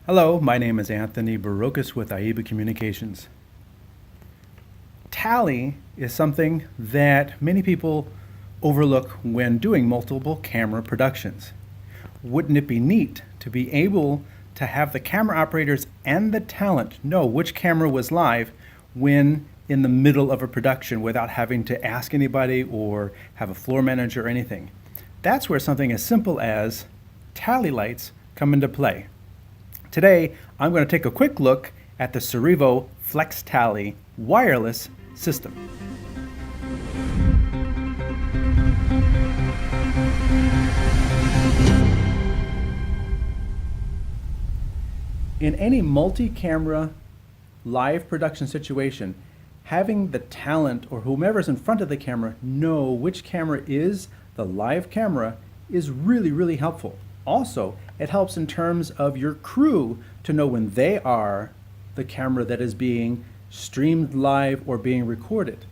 Hello, my name is Anthony Barocas with AIBA Communications. Tally is something that many people overlook when doing multiple camera productions. Wouldn't it be neat to be able to have the camera operators and the talent know which camera was live when in the middle of a production without having to ask anybody or have a floor manager or anything? That's where something as simple as tally lights come into play. Today, I'm going to take a quick look at the Cerevo FlexTally wireless system. In any multi-camera live production situation, having the talent or whomever's in front of the camera know which camera is the live camera is really helpful. Also, it helps in terms of your crew to know when they are the camera that is being streamed live or being recorded.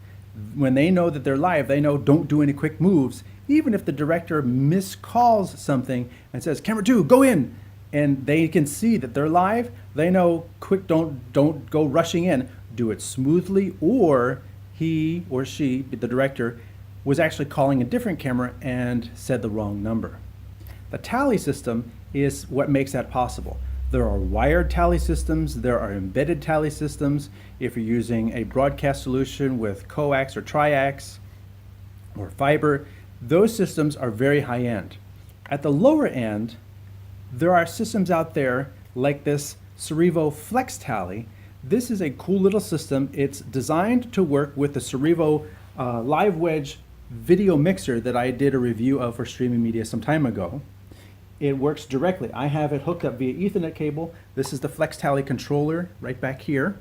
When they know that they're live, they know don't do any quick moves. Even if the director miscalls something and says, "Camera 2, go in," and they can see that they're live, they know quick, don't go rushing in. Do it smoothly, or he or she, the director, was actually calling a different camera and said the wrong number. The tally system is what makes that possible. There are wired tally systems, there are embedded tally systems. If you're using a broadcast solution with coax or triax or fiber, those systems are very high end. At the lower end, there are systems out there like this Cerevo FlexTally. This is a cool little system. It's designed to work with the Cerevo Live Wedge video mixer that I did a review of for streaming media some time ago. It works directly. I have it hooked up via Ethernet cable. This is the FlexTally controller right back here.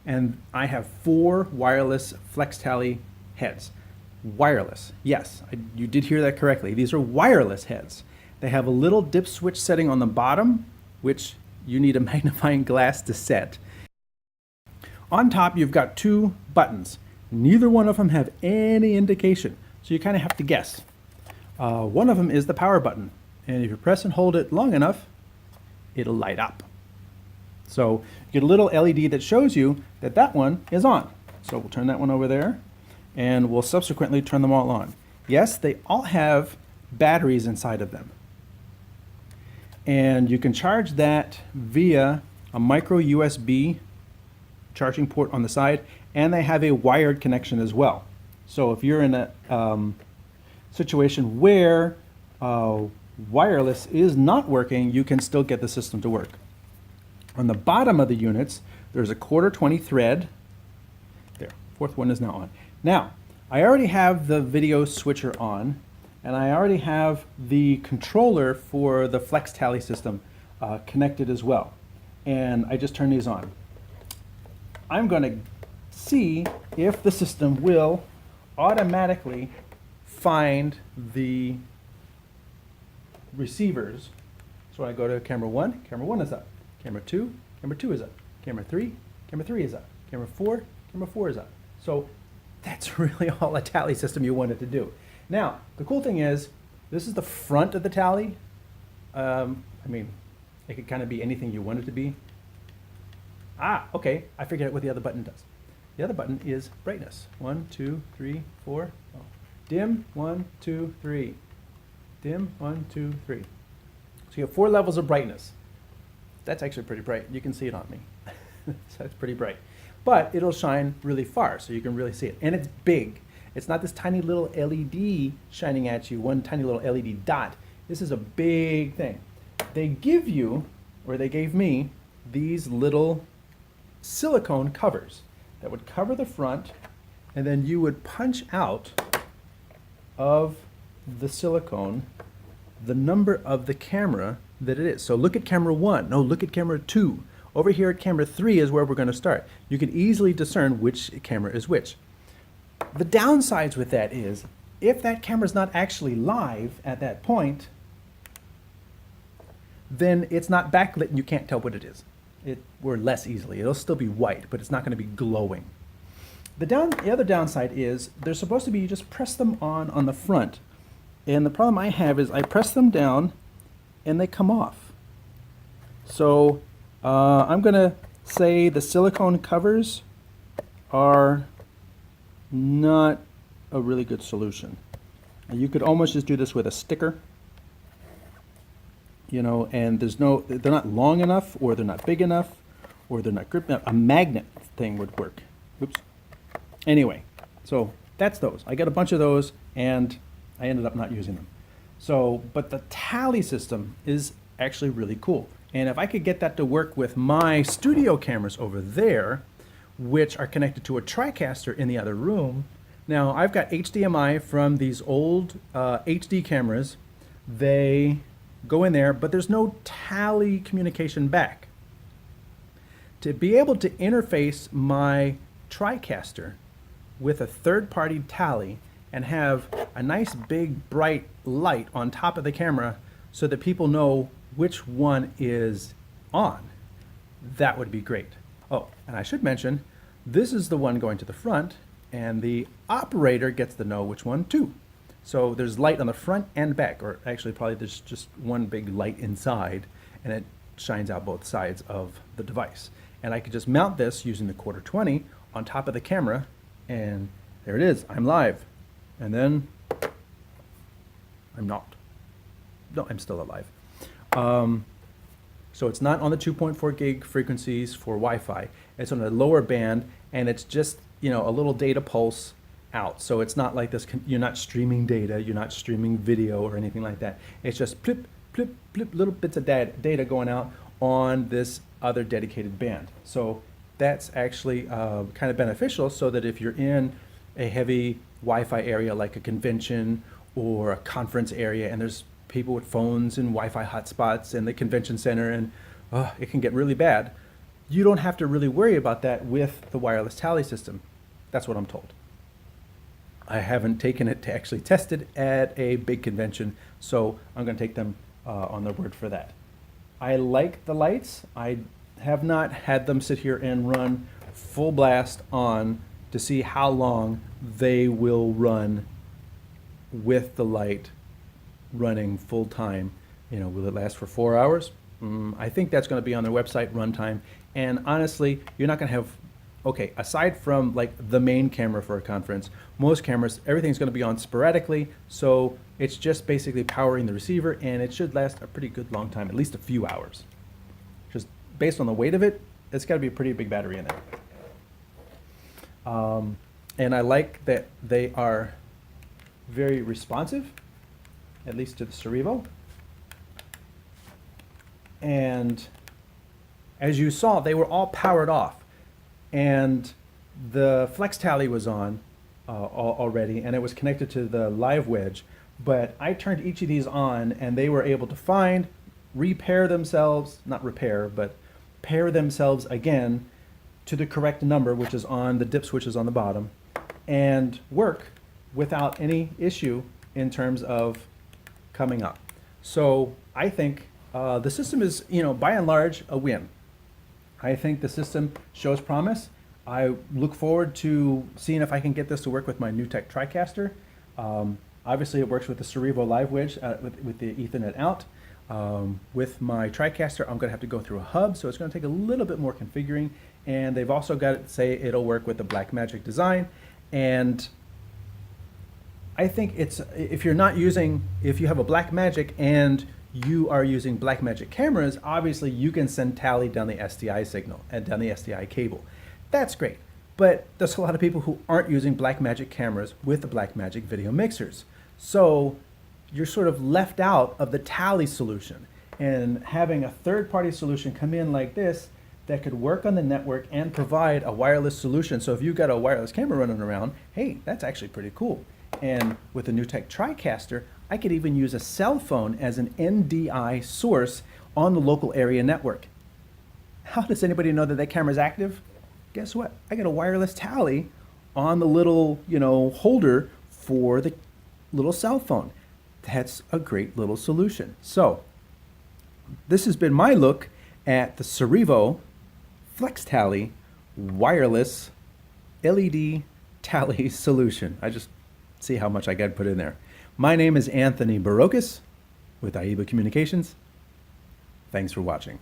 And I have 4 wireless FlexTally heads. Wireless, yes, you did hear that correctly. These are wireless heads. They have a little dip switch setting on the bottom, which you need a magnifying glass to set. On top, you've got 2 buttons. Neither one of them have any indication, so you kind of have to guess. One of them is the power button. And if you press and hold it long enough, it'll light up. So you get a little LED that shows you that that one is on. So we'll turn that one over there, and we'll subsequently turn them all on. Yes, they all have batteries inside of them. And you can charge that via a micro USB charging port on the side, and they have a wired connection as well. So if you're in a situation where wireless is not working, you can still get the system to work. On the bottom of the units, there's a 1/4-20 thread. There, 4th one is now on. Now, I already have the video switcher on, and I already have the controller for the FlexTally system connected as well. And I just turn these on. I'm going to see if the system will automatically find the receivers. So I go to camera 1 is up. Camera 2 is up. Camera 3 is up. Camera 4 is up. So that's really all a tally system you want it to do. Now, the cool thing is, this is the front of the tally. I mean, it could kind of be anything you want it to be. Okay, I figured out what the other button does. The other button is brightness. 1, 2, 3, 4. Oh. Dim, 1, 2, 3. Dim, 1, 2, 3. So you have 4 levels of brightness. That's actually pretty bright. You can see it on me. So that's pretty bright. But it'll shine really far, so you can really see it. And it's big. It's not this tiny little LED shining at you, one tiny little LED dot. This is a big thing. They give you, or they gave me, these little silicone covers that would cover the front, and then you would punch out of the silicone the number of the camera that it is. So look at camera 1. No, look at camera 2. Over here at camera 3 is where we're going to start. You can easily discern which camera is which. The downsides with that is, if that camera is not actually live at that point, then it's not backlit and you can't tell what it is. Or less easily. It'll still be white, but it's not going to be glowing. The other downside is they're supposed to be, you just press them on the front. And the problem I have is I press them down and they come off. So I'm going to say the silicone covers are not a really good solution. You could almost just do this with a sticker, you know, and they're not long enough, or they're not big enough, or they're not grip enough. A magnet thing would work. Oops. Anyway, so that's those. I got a bunch of those, and I ended up not using them. So, but the Tally system is actually really cool. And if I could get that to work with my studio cameras over there, which are connected to a Tricaster in the other room. Now, I've got HDMI from these old HD cameras. They go in there, but there's no Tally communication back. To be able to interface my Tricaster with a third-party Tally and have a nice big bright light on top of the camera so that people know which one is on, that would be great. Oh, and I should mention, this is the one going to the front, and the operator gets to know which one too. So there's light on the front and back, or actually probably there's just one big light inside, and it shines out both sides of the device. And I could just mount this using the 1/4-20 on top of the camera, and there it is, I'm live. And then I'm not. No, I'm still alive. So it's not on the 2.4 gig frequencies for Wi-Fi. It's on a lower band, and it's just, you know, a little data pulse out. So it's not like this, you're not streaming data, you're not streaming video or anything like that. It's just plip, plip, plip, little bits of data going out on this other dedicated band. So that's actually kind of beneficial, so that if you're in a heavy Wi-Fi area like a convention or a conference area, and there's people with phones and Wi-Fi hotspots in the convention center, and it can get really bad, you don't have to really worry about that with the wireless Tally system. That's what I'm told. I haven't taken it to actually test it at a big convention, so I'm going to take them on their word for that. I like the lights. I have not had them sit here and run full blast on to see how long they will run with the light running full time. You know, will it last for 4 hours? I think that's going to be on their website runtime. And honestly, you're not going to have, okay, aside from like the main camera for a conference, most cameras, everything's going to be on sporadically. So it's just basically powering the receiver, and it should last a pretty good long time, at least a few hours. Just based on the weight of it, it's got to be a pretty big battery in there. And I like that they are very responsive, at least to the Cerevo. And as you saw, they were all powered off, and the FlexTally was on already, and it was connected to the live wedge. But I turned each of these on, and they were able to find, repair themselves, not repair, but pair themselves again to the correct number, which is on the dip switches on the bottom, and work without any issue in terms of coming up. So I think the system is, you know, by and large, a win. I think the system shows promise. I look forward to seeing if I can get this to work with my NewTek Tricaster. Obviously, it works with the Cerevo live wedge with the Ethernet out. With my Tricaster, I'm going to have to go through a hub, so it's going to take a little bit more configuring. And they've also got it say it'll work with the Blackmagic design. And I think it's, if you have a Blackmagic and you are using Blackmagic cameras, obviously you can send Tally down the SDI signal and down the SDI cable. That's great. But there's a lot of people who aren't using Blackmagic cameras with the Blackmagic video mixers. So you're sort of left out of the Tally solution. And having a third-party solution come in like this that could work on the network and provide a wireless solution. So if you've got a wireless camera running around, hey, that's actually pretty cool. And with the NewTek Tricaster, I could even use a cell phone as an NDI source on the local area network. How does anybody know that that camera is active? Guess what? I got a wireless Tally on the little, you know, holder for the little cell phone. That's a great little solution. So this has been my look at the Cerevo FlexTally wireless LED Tally solution. I just see how much I got to put in there. My name is Anthony Barocas with AIBA Communications. Thanks for watching.